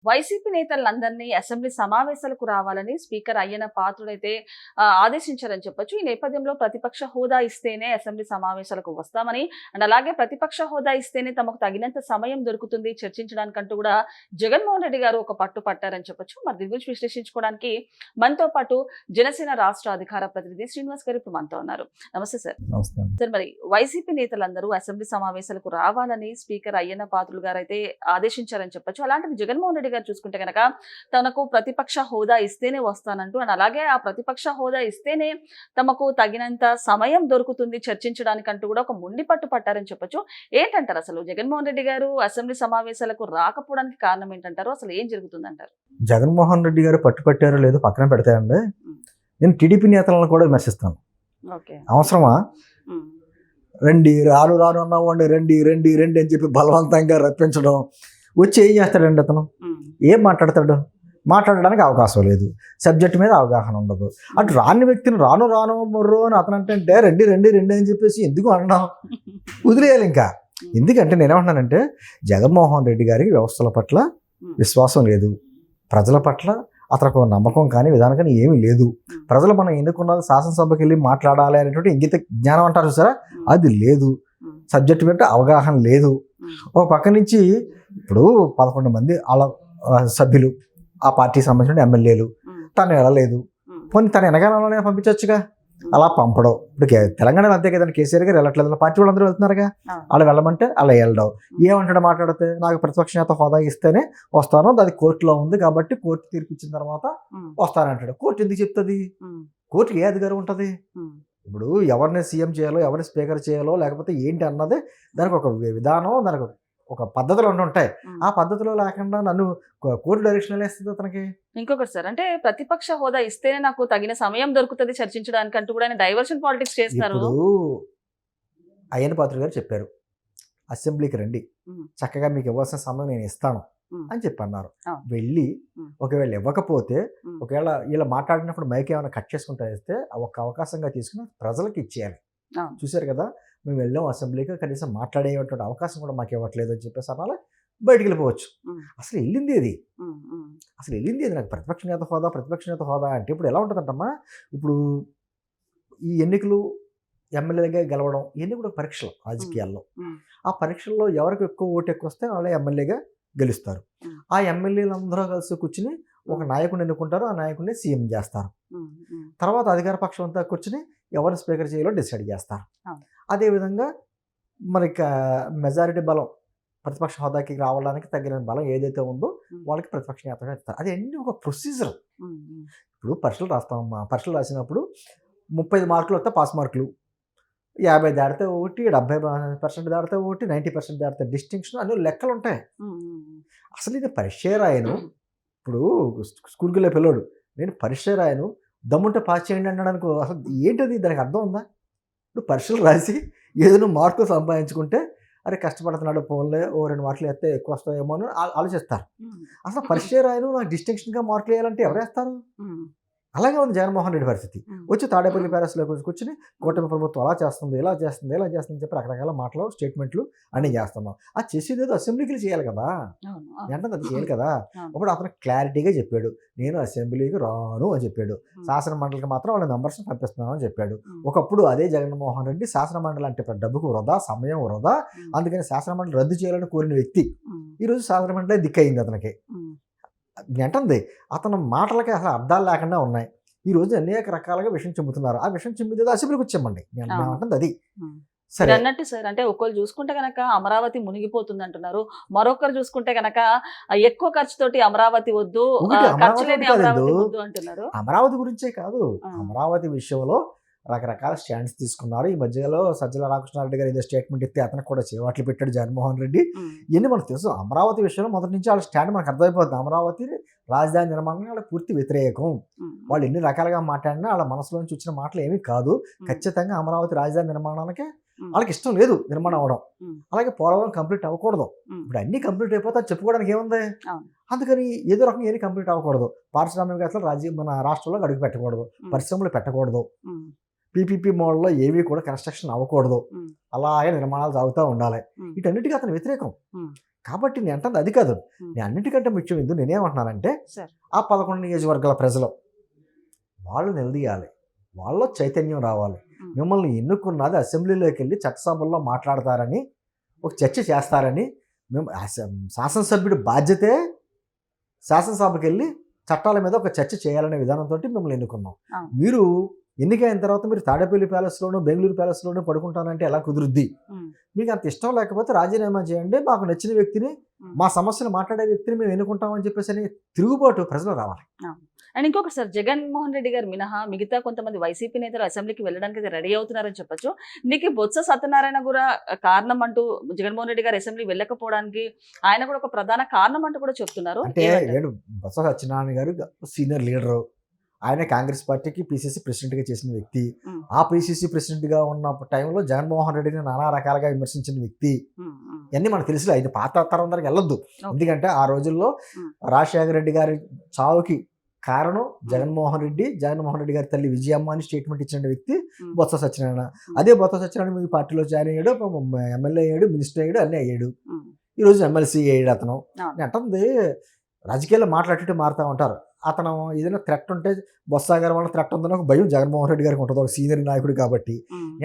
YCP నేతలందరినీ assembly సమావేశాలకు రావాలని speaker Ayyanna పాత్రుడైతే ఆదేశించారని చెప్పొచ్చు. ఈ నేపథ్యంలో ప్రతిపక్ష హోదా ఇస్తేనే అసెంబ్లీ సమావేశాలకు వస్తామని అండ్ అలాగే ప్రతిపక్ష హోదా ఇస్తేనే తమకు తగినంత సమయం దొరుకుతుంది చర్చించడానికంటూ కూడా జగన్మోహన్ రెడ్డి గారు ఒక పట్టు పట్టారని చెప్పొచ్చు. మరి దీని గురించి విశ్లేషించుకోవడానికి మనతో పాటు జనసేన రాష్ట్ర అధికార ప్రతినిధి శ్రీనివాస్ గారు ఇప్పుడు మనతో ఉన్నారు. నమస్తే సార్. సార్, మరి వైసీపీ నేతలందరూ అసెంబ్లీ సమావేశాలకు రావాలని స్పీకర్ అయ్యన్న పాత్రుడు గారు అయితే ఆదేశించారని చెప్పొచ్చు. అలాంటిది జగన్మోహన్ రెడ్డి గారు చూసుకుంటే కనుక తనకు ప్రతిపక్ష హోదా ఇస్తేనే వస్తానంటూ అండ్ అలాగే ఆ ప్రతిపక్ష హోదా ఇస్తేనే తమకు తగినంత సమయం దొరుకుతుంది చర్చించడానికంటూ కూడా ఒక మొండి పట్టు పట్టారని చెప్పొచ్చు. ఏంటంటారు అసలు జగన్మోహన్ రెడ్డి గారు అసెంబ్లీ సమావేశాలకు రాకపోవడానికి కారణం ఏంటంటారు? అసలు ఏం జరుగుతుందంటారు? జగన్మోహన్ రెడ్డి గారు పట్టుపట్టారో లేదో పక్కన పెడతాయండి. నేను టీడీపీ నేతలను కూడా విమర్శిస్తాను. అవసరమా? రండి రాను రాను అన్నామండి, రండి రండి రండి అని చెప్పి బలవంతంగా రప్పించడం, వచ్చి ఏం చేస్తాడండి అతను? ఏం మాట్లాడతాడు? మాట్లాడడానికి అవకాశం లేదు, సబ్జెక్ట్ మీద అవగాహన ఉండదు. అటు రాని వ్యక్తిని రాను రాను మొర్రో అని అతను అంటే రండి రండి రండి అని చెప్పేసి ఎందుకు అనడం? వదిలేయాలి ఇంకా. ఎందుకంటే నేనేమంటున్నానంటే జగన్మోహన్ రెడ్డి గారికి వ్యవస్థల పట్ల విశ్వాసం లేదు, ప్రజల పట్ల అతనికి నమ్మకం కానీ విధానం కానీ ఏమీ లేదు. ప్రజలు మనం ఎన్నుకున్నది శాసనసభకి వెళ్ళి మాట్లాడాలి అనేటువంటి ఇంగిత జ్ఞానం అంటారు చూసారా, అది లేదు. సబ్జెక్ట్ మీద అవగాహన లేదు. ఒక పక్క నుంచి ఇప్పుడు 11 మంది వాళ్ళ సభ్యులు, ఆ పార్టీకి సంబంధించిన ఎమ్మెల్యేలు, తను వెళ్ళలేదు. పోనీ తను వెనకాలనే పంపించవచ్చుగా. అలా పంపడం. ఇప్పుడు తెలంగాణలో అంతే కదండి, కేసీఆర్ గారు వెళ్ళట్లేదు, పార్టీ వాళ్ళందరూ వెళ్తున్నారుగా. వాళ్ళు వెళ్ళమంటే అలా వెళ్ళడం. ఏమంటాడు మాట్లాడితే? నాకు ప్రతిపక్ష నేత హోదా ఇస్తేనే వస్తాను, అది కోర్టులో ఉంది కాబట్టి కోర్టు తీర్పు ఇచ్చిన తర్వాత వస్తానంటాడు. కోర్టు ఎందుకు చెప్తుంది? కోర్టుకి ఏ అధికారం ఉంటుంది? ఇప్పుడు ఎవరిని సీఎం చేయాలో, ఎవరిని స్పీకర్ చేయాలో, లేకపోతే ఏంటి అన్నది దానికి ఒక విధానం, దానికి ఒక పద్ధతులు ఉంటాయి. ఆ పద్ధతిలో లేకుండా నన్ను కోర్టు డైరెక్షన్ వేస్తుంది అతనికి. ఇంకొకటి సార్, అంటే ప్రతిపక్ష హోదా ఇస్తేనే నాకు తగిన సమయం దొరుకుతుంది చర్చించడానికి అంటూ కూడా డైవర్షన్ పాలిటిక్స్ చేస్తారు. ఇప్పుడు అయ్యన్న పాత్రుడు గారు చెప్పారు, అసెంబ్లీకి రండి, చక్కగా మీకు ఇవ్వాల్సిన సమయం నేను ఇస్తాను అని చెప్పన్నారు. వెళ్ళి ఒకవేళ ఇవ్వకపోతే, ఒకవేళ ఇలా మాట్లాడినప్పుడు మైక్ ఏమైనా కట్ చేసుకుంటా వేస్తే ఒక అవకాశంగా తీసుకుని ప్రజలకు ఇచ్చేయాలి. చూశారు కదా, మేము వెళ్ళాం అసెంబ్లీకి, కనీసం మాట్లాడేటువంటి అవకాశం కూడా మాకు ఇవ్వట్లేదు అని చెప్పేసి అలా బయటికి వెళ్ళిపోవచ్చు. అసలు వెళ్ళింది ఏది? అసలు వెళ్ళింది ఏది? నాకు ప్రతిపక్ష నేత హోదా అంటే ఇప్పుడు ఎలా ఉంటుందంటమ్మా, ఇప్పుడు ఈ ఎన్నికలు ఎమ్మెల్యేగా గెలవడం ఇవన్నీ కూడా పరీక్షలు రాజకీయాల్లో. ఆ పరీక్షల్లో ఎవరికి ఓటు ఎక్కువ వస్తే వాళ్ళే ఎమ్మెల్యేగా గెలుస్తారు. ఆ ఎమ్మెల్యేలు అందరూ కలిసి కూర్చుని ఒక నాయకుడిని ఎన్నుకుంటారు, ఆ నాయకుడిని సీఎం చేస్తారు. తర్వాత అధికార పక్షం అంతా కూర్చుని ఎవరు స్పీకర్ చేయాలో డిసైడ్ చేస్తారు. అదేవిధంగా మరి మెజారిటీ బలం ప్రతిపక్ష హోదాకి రావడానికి తగిన బలం ఏదైతే ఉందో వాళ్ళకి ప్రతిపక్ష నేతగా ఇస్తారు. అది అన్ని ఒక ప్రొసీజర్. ఇప్పుడు పరీక్షలు రాస్తామమ్మా, పరీక్షలు రాసినప్పుడు 35 మార్కులు వస్తే పాస్ మార్కులు, 50 దాటితే ఒకటి, 70% దాటితే ఒకటి, 90% దాటితే డిస్టింక్షన్, అన్ని లెక్కలు ఉంటాయి. అసలు ఇది పరీక్ష రాయను. ఇప్పుడు స్కూల్కి వెళ్ళే పిల్లోడు నేను పరీక్ష రాయను, దమ్ముంటే పాస్ చేయండి అన్నాడు అనుకో, అసలు ఏంటది? దానికి అర్థం ఉందా? ఇప్పుడు పరీక్షలు రాసి ఏదైనా మార్కులు సంపాదించుకుంటే అరే కష్టపడుతున్నాడు, ఫోన్లే ఓ 2 మార్కులు వేస్తే ఎక్కువ వస్తాయేమో అని ఆలోచిస్తారు. అసలు పరీక్ష రాయను, నాకు డిస్టింక్షన్గా మార్కులు వేయాలంటే ఎవరు వేస్తారు? అలాగే ఉంది జగన్మోహన్ రెడ్డి పరిస్థితి. వచ్చి తాడేపల్లి ప్యాలెస్లో కూర్చుని కూటమి ప్రభుత్వం అలా చేస్తుంది, ఇలా చేస్తుంది, ఇలా చేస్తుంది చెప్పి రకరకాల మాటలు, స్టేట్మెంట్లు అన్నీ చేస్తున్నాం. అది చేసేది ఏదో అసెంబ్లీకి చేయాలి కదా, వెంటనే అది చేయాలి కదా. అప్పుడు అతను క్లారిటీగా చెప్పాడు, నేను అసెంబ్లీకి రాను అని చెప్పాడు. శాసన మండలికి మాత్రం వాళ్ళ మెంబర్స్ని పంపిస్తున్నాను అని చెప్పాడు. ఒకప్పుడు అదే జగన్మోహన్ రెడ్డి శాసన మండలి అంటే డబ్బుకు వృధా, సమయం వృధా, అందుకని శాసన మండలి రద్దు చేయాలని కోరిన వ్యక్తి ఈరోజు శాసన మండలి దిక్కయింది అతనికి. వెంటంది అతను మాటలకి అసలు అర్థాలు లేకుండా ఉన్నాయి. ఈ రోజు అనేక రకాలుగా విషయం చెబుతున్నారు. ఆ విషయం చెబుతుంది అసెంబ్లీకి వచ్చామండి అంటుంది. అది సరే అన్నట్టు సార్, అంటే ఒకళ్ళు చూసుకుంటే కనుక అమరావతి మునిగిపోతుంది అంటున్నారు, మరొకరు చూసుకుంటే కనుక ఎక్కువ ఖర్చుతోటి అమరావతి వద్దు, ఖర్చు లేని అమరావతి వద్దు అంటున్నారు. అమరావతి గురించే కాదు, అమరావతి విషయంలో రకరకాల స్టాండ్స్ తీసుకున్నారు. ఈ మధ్యలో సజ్జల రామకృష్ణారెడ్డి గారు ఏదో స్టేట్మెంట్ ఇస్తే అతనికి కూడా చేవాట్లు పెట్టాడు జగన్మోహన్ రెడ్డి. ఇవన్నీ మనకు తెలుసు. అమరావతి విషయంలో మొదటి నుంచి వాళ్ళ స్టాండ్ మనకు అర్థమైపోతుంది. అమరావతి రాజధాని నిర్మాణానికి వాళ్ళ పూర్తి వ్యతిరేకం. వాళ్ళు ఎన్ని రకాలుగా మాట్లాడినా వాళ్ళ మనసులోంచి వచ్చిన మాటలు ఏమీ కాదు. ఖచ్చితంగా అమరావతి రాజధాని నిర్మాణానికి వాళ్ళకి ఇష్టం లేదు నిర్మాణం అవడం. అలాగే పోలవరం కంప్లీట్ అవ్వకూడదు. ఇప్పుడు అన్ని కంప్లీట్ అయిపోతా చెప్పుకోవడానికి ఏముంది? అందుకని ఏదో రకంగా ఏది కంప్లీట్ అవ్వకూడదు. పారిశ్రామికవేత్తలు మన రాష్ట్రంలో అడుగు పెట్టకూడదు, పరిశ్రమలు పెట్టకూడదు. పీపీపీ మోడల్లో ఏవి కూడా కన్స్ట్రక్షన్ అవ్వకూడదు, అలాగే నిర్మాణాలు సాగుతూ ఉండాలి. వీటన్నిటికీ అతను వ్యతిరేకం. కాబట్టి నేను అంటుంది అది కాదు. నేను అన్నిటికంటే ముఖ్యం ఎందుకు నేనేమంటున్నానంటే ఆ 11 నియోజకవర్గాల ప్రజలు వాళ్ళు నిలదీయాలి, వాళ్ళలో చైతన్యం రావాలి. మిమ్మల్ని ఎన్నుకున్నది అసెంబ్లీలోకి వెళ్ళి చట్టసభల్లో మాట్లాడతారని, ఒక చర్చ చేస్తారని. మేము శాసనసభ్యుడి బాధ్యతే శాసనసభకి వెళ్ళి చట్టాల మీద ఒక చర్చ చేయాలనే విధానంతో మిమ్మల్ని ఎన్నుకున్నాం. మీరు ఎన్నికైన తర్వాత మీరు తాడేపల్లి ప్యాలెస్లోనూ బెంగళూరు ప్యాలెస్లోనూ పడుకుంటానంటే ఎలా కుదురుద్ది? మీకు అంత ఇష్టం లేకపోతే రాజీనామా చేయండి, మాకు నచ్చిన వ్యక్తిని, మా సమస్యలు మాట్లాడే వ్యక్తిని మేము ఎన్నుకుంటామని చెప్పేసి అని తిరుగుబాటు ప్రజలు రావాలి. అండ్ ఇంకొకటి సార్, జగన్మోహన్ రెడ్డి గారు మినహా మిగతా కొంతమంది వైసీపీ నేతలు అసెంబ్లీకి వెళ్ళడానికి రెడీ అవుతున్నారని చెప్పొచ్చు. నీకు బొత్స సత్యనారాయణ కూడా కారణం అంటూ, జగన్మోహన్ రెడ్డి గారు అసెంబ్లీ వెళ్ళకపోవడానికి ఆయన కూడా ఒక ప్రధాన కారణం అంటూ కూడా చెప్తున్నారు. అంటే బొత్స సత్యనారాయణ గారు సీనియర్ లీడరు, ఆయన కాంగ్రెస్ పార్టీకి పిసిసి ప్రెసిడెంట్గా చేసిన వ్యక్తి. ఆ పిసిసి ప్రెసిడెంట్గా ఉన్న టైంలో జగన్మోహన్ రెడ్డిని నానా రకాలుగా విమర్శించిన వ్యక్తి. ఇవన్నీ మనకు తెలుసు. ఆయన పాత తరం దగ్గరికి వెళ్ళొద్దు, ఎందుకంటే ఆ రోజుల్లో రాజశేఖర రెడ్డి గారి చావుకి కారణం జగన్మోహన్ రెడ్డి గారి తల్లి విజయమ్మ అని స్టేట్మెంట్ ఇచ్చిన వ్యక్తి బొత్స సత్యనారాయణ. అదే బొత్స సత్యనారాయణ మీ పార్టీలో జాయిన్ అయ్యాడు, ఎమ్మెల్యే అయ్యాడు, మినిస్టర్ అయ్యాడు, అన్నీ అయ్యాడు. ఈరోజు ఎమ్మెల్సీ అయ్యాడు. అతను అంటుంది రాజకీయాల్లో మాట్లాడేట్టు మారుతూ ఉంటారు. అతను ఏదైనా థ్రెట్ ఉంటే బొత్స గారి వల్ల థ్రెట్ ఉందని ఒక భయం జగన్మోహన్ రెడ్డి గారికి ఉంటుంది, ఒక సీనియర్ నాయకుడు కాబట్టి.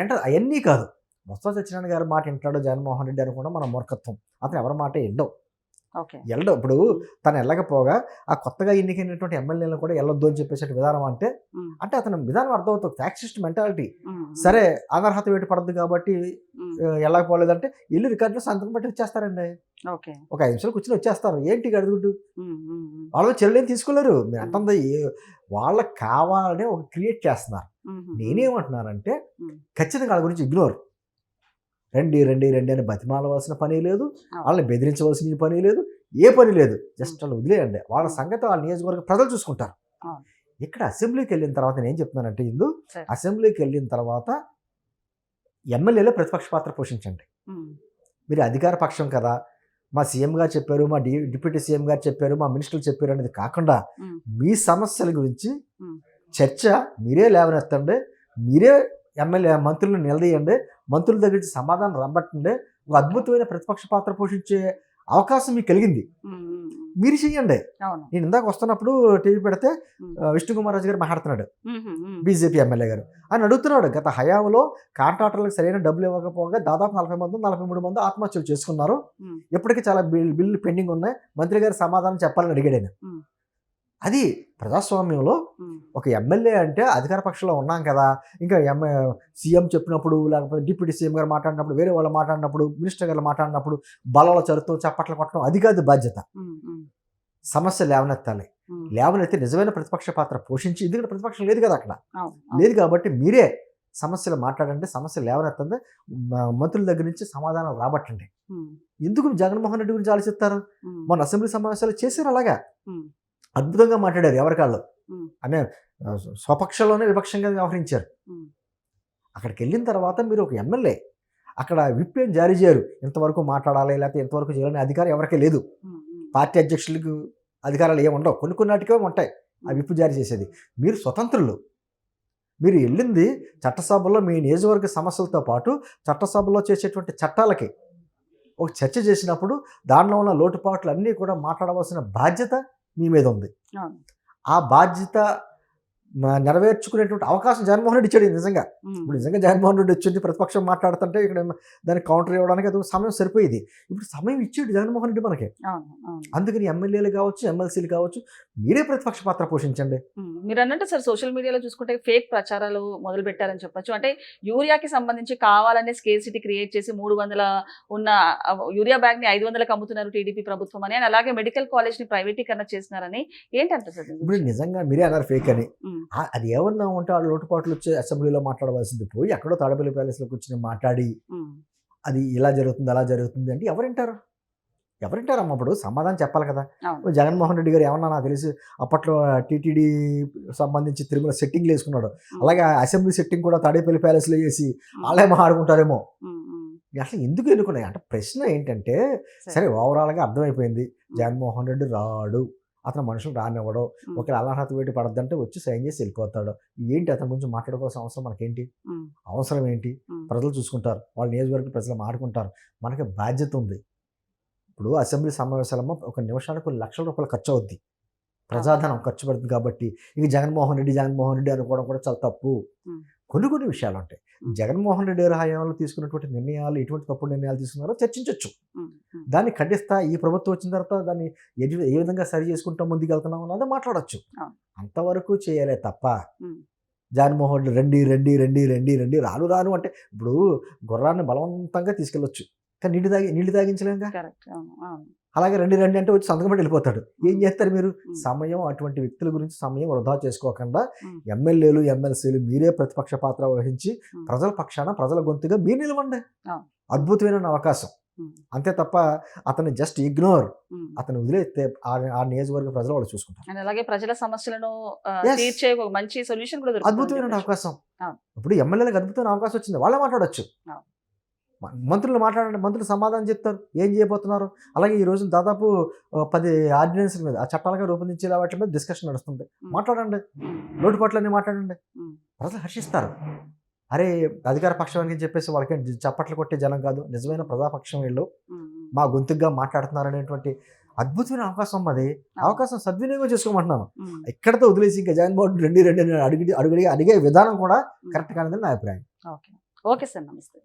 అంటే అవన్నీ కాదు, బొత్స సత్యనారాయణ గారి మాట వింటాడు జగన్మోహన్ రెడ్డి అనుకున్నా మన మూర్ఖత్వం. అతను ఎవరి మాట ఎండవు. ఇప్పుడు తను వెళ్ళకపోగా ఆ కొత్తగా ఎన్నికైనటువంటి ఎమ్మెల్యేలను కూడా వెళ్ళొద్దు అని చెప్పేసి విధానం అంటే అతని విధానం అర్థమవుతుంది. ఫ్యాక్సిస్ట్ మెంటాలిటీ. సరే అనర్హత వేటు పడద్దు కాబట్టి వెళ్ళకపోలేదంటే ఇల్లు రికార్డులో సంతకం పెట్టి వచ్చేస్తారండి. ఒక 5 నిమిషాలు కూర్చొని వచ్చేస్తారు. ఏంటి అడుగుడ్డు? వాళ్ళ చెల్లెని తీసుకోలేరు. మీరు అంటుంది వాళ్ళకి కావాలని ఒక క్రియేట్ చేస్తున్నారు. నేనేమంటున్నానంటే ఖచ్చితంగా వాళ్ళ గురించి ఇగ్నోర్. రండి రండి రండి అని బతిమాలవలసిన పని లేదు, వాళ్ళని బెదిరించవలసిన పని లేదు, ఏ పని లేదు. జస్ట్ వాళ్ళు వదిలేయండి. వాళ్ళ సంగతి వాళ్ళ నియోజకవర్గ ప్రజలు చూసుకుంటారు. ఇక్కడ అసెంబ్లీకి వెళ్ళిన తర్వాత నేను ఏం చెప్తున్నానంటే, అసెంబ్లీకి వెళ్ళిన తర్వాత ఎమ్మెల్యేలో ప్రతిపక్ష పాత్ర పోషించండి. మీరు అధికార పక్షం కదా, మా సీఎం గారు చెప్పారు, మా డిప్యూటీ సీఎం గారు చెప్పారు, మా మినిస్టర్లు చెప్పారు అనేది కాకుండా మీ సమస్యల గురించి చర్చ మీరే లేవనెత్తండి, మీరే ఎమ్మెల్యే మంత్రులను నిలదీయండి, మంత్రుల దగ్గర నుంచి సమాధానం రబ్బట్టండి. ఒక అద్భుతమైన ప్రతిపక్ష పాత్ర పోషించే అవకాశం మీకు కలిగింది, మీరు చెయ్యండి. నేను ఇందాక వస్తున్నప్పుడు టీవీ పెడితే విష్ణుకుమార్ రాజు గారు మాట్లాడుతున్నాడు, బీజేపీ ఎమ్మెల్యే గారు. ఆయన అడుగుతున్నాడు, గత హయాంలో కాంట్రాక్టర్లకు సరైన డబ్బులు ఇవ్వకపోగా దాదాపు 43 మంది ఆత్మహత్యలు చేసుకున్నారు, ఇప్పటికీ చాలా బిల్లు పెండింగ్ ఉన్నాయి, మంత్రి గారు సమాధానం చెప్పాలని అడిగాడు ఆయన. అది ప్రజాస్వామ్యంలో ఒక ఎమ్మెల్యే అంటే అధికార పక్షంలో ఉన్నాం కదా, ఇంకా సీఎం చెప్పినప్పుడు లేకపోతే డిప్యూటీ సీఎం గారు మాట్లాడినప్పుడు, వేరే వాళ్ళు మాట్లాడినప్పుడు, మినిస్టర్ గారు మాట్లాడినప్పుడు బలాల చరుతూ చప్పట్లు కొట్టడం అది కాదు బాధ్యత. సమస్య లేవనెత్తాలి. లేవనెత్తి నిజమైన ప్రతిపక్ష పాత్ర పోషించి, ఎందుకంటే ప్రతిపక్షం లేదు కదా అక్కడ, లేదు కాబట్టి మీరే సమస్యలు మాట్లాడండి, సమస్యలు లేవనెత్తండి, మంత్రుల దగ్గర నుంచి సమాధానం రాబట్టండి. ఎందుకు జగన్మోహన్ రెడ్డి గురించి ఆలోచిస్తారు? మన అసెంబ్లీ సమావేశాలు చేశారు, అలాగా అద్భుతంగా మాట్లాడారు. ఎవరికాళ్ళు అంటే స్వపక్షంలోనే విపక్షంగా వ్యవహరించారు. అక్కడికి వెళ్ళిన తర్వాత మీరు ఒక ఎమ్మెల్యే, అక్కడ విప్ ఏం జారీ చేయరు, ఇంతవరకు మాట్లాడాలి లేకపోతే ఇంతవరకు చేయాలనే అధికారం ఎవరికీ లేదు. పార్టీ అధ్యక్షులకు అధికారాలు ఏమి ఉండవు, కొన్ని నాటికే ఉంటాయి ఆ విప్ జారీ చేసేది. మీరు స్వతంత్రులు. మీరు వెళ్ళింది చట్టసభలో మీ నియోజకవర్గ సమస్యలతో పాటు చట్టసభలో చేసేటువంటి చట్టాలకి ఒక చర్చ చేసినప్పుడు దానిలో ఉన్న లోటుపాట్లు అన్నీ కూడా మాట్లాడవలసిన బాధ్యత మీ మీద ఉంది. ఆ బాధ్యత నెరవేర్చుకునేటువంటి అవకాశం జగన్మోహన్ రెడ్డి ఇచ్చాడు. నిజంగా ఇప్పుడు నిజంగా జగన్మోహన్ రెడ్డి వచ్చింది ప్రతిపక్షం మాట్లాడుతుంటే ఇక్కడ దానికి కౌంటర్ ఇవ్వడానికి అది సమయం సరిపోయేది. ఇప్పుడు సమయం ఇచ్చాడు జగన్మోహన్ రెడ్డి మనకి. అందుకని ఎమ్మెల్యేలు కావచ్చు, ఎమ్మెల్సీలు కావచ్చు, మీరే ప్రతిపక్ష పాత్ర పోషించండి. మీరు అన్నట్టు సార్, సోషల్ మీడియాలో చూసుకుంటే ఫేక్ ప్రచారాలు మొదలు పెట్టారని చెప్పొచ్చు. అంటే యూరియాకి సంబంధించి కావాలనే స్కేర్సిటీ క్రియేట్ చేసి 300 ఉన్న యూరియా బ్యాగ్ ని 500కి అమ్ముతున్నారు టీడీపీ ప్రభుత్వం అని, అలాగే మెడికల్ కాలేజ్ ని ప్రైవేటీకరణ చేస్తున్నారని. ఏంటంటారు సార్? ఇప్పుడు నిజంగా మీరే అన్నారు ఫేక్ అని. అది ఏమన్నా ఉంటే ఆ లోటుపాట్లు వచ్చి అసెంబ్లీలో మాట్లాడవలసింది పోయి ఎక్కడో తాడేపల్లి ప్యాలెస్లో కూర్చొని మాట్లాడి అది ఇలా జరుగుతుంది అలా జరుగుతుంది అంటే ఎవరింటారమ్మ? అప్పుడు సమాధానం చెప్పాలి కదా. జగన్మోహన్ రెడ్డి గారు ఏమన్నా నాకు తెలిసి అప్పట్లో టీటీడీ సంబంధించి తిరుమల సెట్టింగ్లు వేసుకున్నాడు, అలాగే అసెంబ్లీ సెట్టింగ్ కూడా తాడేపల్లి ప్యాలెస్లో వేసి వాళ్ళే మాట్లాడుకుంటారేమో. అసలు ఎందుకు ఎన్నుకున్నాయి అంటే ప్రశ్న ఏంటంటే, సరే ఓవరాల్గా అర్థమైపోయింది జగన్మోహన్ రెడ్డి రాడు అతను మనుషులు రానివ్వడం, ఉమ్, ఒకవేళ అర్హత వేటి పడద్దంటే వచ్చి సైన్ చేసి వెళ్ళిపోతాడు. ఏంటి అతని గురించి మాట్లాడుకోవాల్సిన అవసరం మనకేంటి? ఉమ్, అవసరం ఏంటి? ఉమ్, ప్రజలు చూసుకుంటారు, వాళ్ళ నియోజకవర్గ ప్రజలు మాట్లాడుకుంటారు. మనకి బాధ్యత ఉంది. ఇప్పుడు అసెంబ్లీ సమావేశాలమ్మో ఒక నిమిషానికి కొన్ని లక్షల రూపాయలు ఖర్చు అవుద్ది, ప్రజాధనం ఖర్చు పడుతుంది. కాబట్టి ఇక జగన్మోహన్ రెడ్డి అనుకోవడం కూడా చాలా తప్పు. ఉమ్, కొన్ని విషయాలు ఉంటాయి. జగన్మోహన్ రెడ్డి గారి హయాంలో తీసుకున్నటువంటి నిర్ణయాలు ఎటువంటి తప్పుడు నిర్ణయాలు తీసుకున్నారో చర్చించవచ్చు. ఉమ్, ఉమ్, దాన్ని ఖండిస్తా ఈ ప్రభుత్వం వచ్చిన తర్వాత దాన్ని ఏ విధంగా సరి చేసుకుంటా ముందుకు వెళ్తున్నాం అన్నది మాట్లాడచ్చు. అవును. అంతవరకు చేయాలే తప్ప ఉమ్, జగన్మోహన్ రెడ్డి రండి రాను అంటే ఇప్పుడు గుర్రాన్ని బలవంతంగా తీసుకెళ్ళొచ్చు, కానీ నీళ్లు తాగించలేంగా. కరెక్ట్. అవును, అవును. అలాగే రండి అంటే వచ్చి సంతకం పెట్టి వెళ్ళిపోతాడు. ఏం చేస్తారు మీరు? ఉమ్, సమయం అటువంటి వ్యక్తుల గురించి సమయం వృధా చేసుకోకుండా ఉమ్, ఎమ్మెల్యేలు ఎమ్మెల్సీలు మీరే ప్రతిపక్ష పాత్ర వహించి ఉమ్, ప్రజల పక్షాన ప్రజల గొంతుగా మీరు నిలవండి. అవును. అద్భుతమైన అవకాశం. ఉమ్, అంతే తప్ప అతన్ని జస్ట్ ఇగ్నోర్, ఉమ్. అతను వదిలేస్తే ఆ నియోజకవర్గ ప్రజలు వాళ్ళు చూసుకుంటారు. అండ్ అలాగే ప్రజల సమస్యలను Yes. తీర్చే ఒక మంచి సొల్యూషన్ కూడా దొరుకుతుంది అని అద్భుతమైన చెప్పొచ్చు. అవకాశం. అవును. ఇప్పుడు ఎమ్మెల్యేలకు అద్భుతమైన అవకాశం వచ్చింది, వాళ్ళే మాట్లాడొచ్చు. అవును. మంత్రులు మాట్లాడండి, మంత్రులు సమాధానం చెప్తారు ఏం చేయబోతున్నారు. అలాగే ఈ రోజు దాదాపు 10 ఆర్డినెన్స్ల మీద, ఆ చట్టాలుగా రూపొందించేలా వాటి మీద డిస్కషన్ నడుస్తుంది. మాట్లాడండి, ఉమ్, లోటుపాట్లన్నీ మాట్లాడండి, ఉమ్, ప్రజలు హర్షిస్తారు. అరే అధికార పక్షం అని చెప్పేసి వాళ్ళకి చప్పట్లు కొట్టే జనం కాదు, నిజమైన ప్రజాపక్షం వీళ్ళు, ఉమ్, ఉమ్. మా గొంతుగా మాట్లాడుతున్నారు అనేటువంటి అద్భుతమైన అవకాశం. అది అవకాశం సద్వినియోగం చేసుకోమంటున్నాను. ఉమ్, ఇక్కడతో వదిలేసి ఇంకా జగన్మోహన్ రండి అని అడిగే విధానం కూడా కరెక్ట్ కానిదని నా అభిప్రాయం. ఓకే. ఓకే సార్, నమస్తే.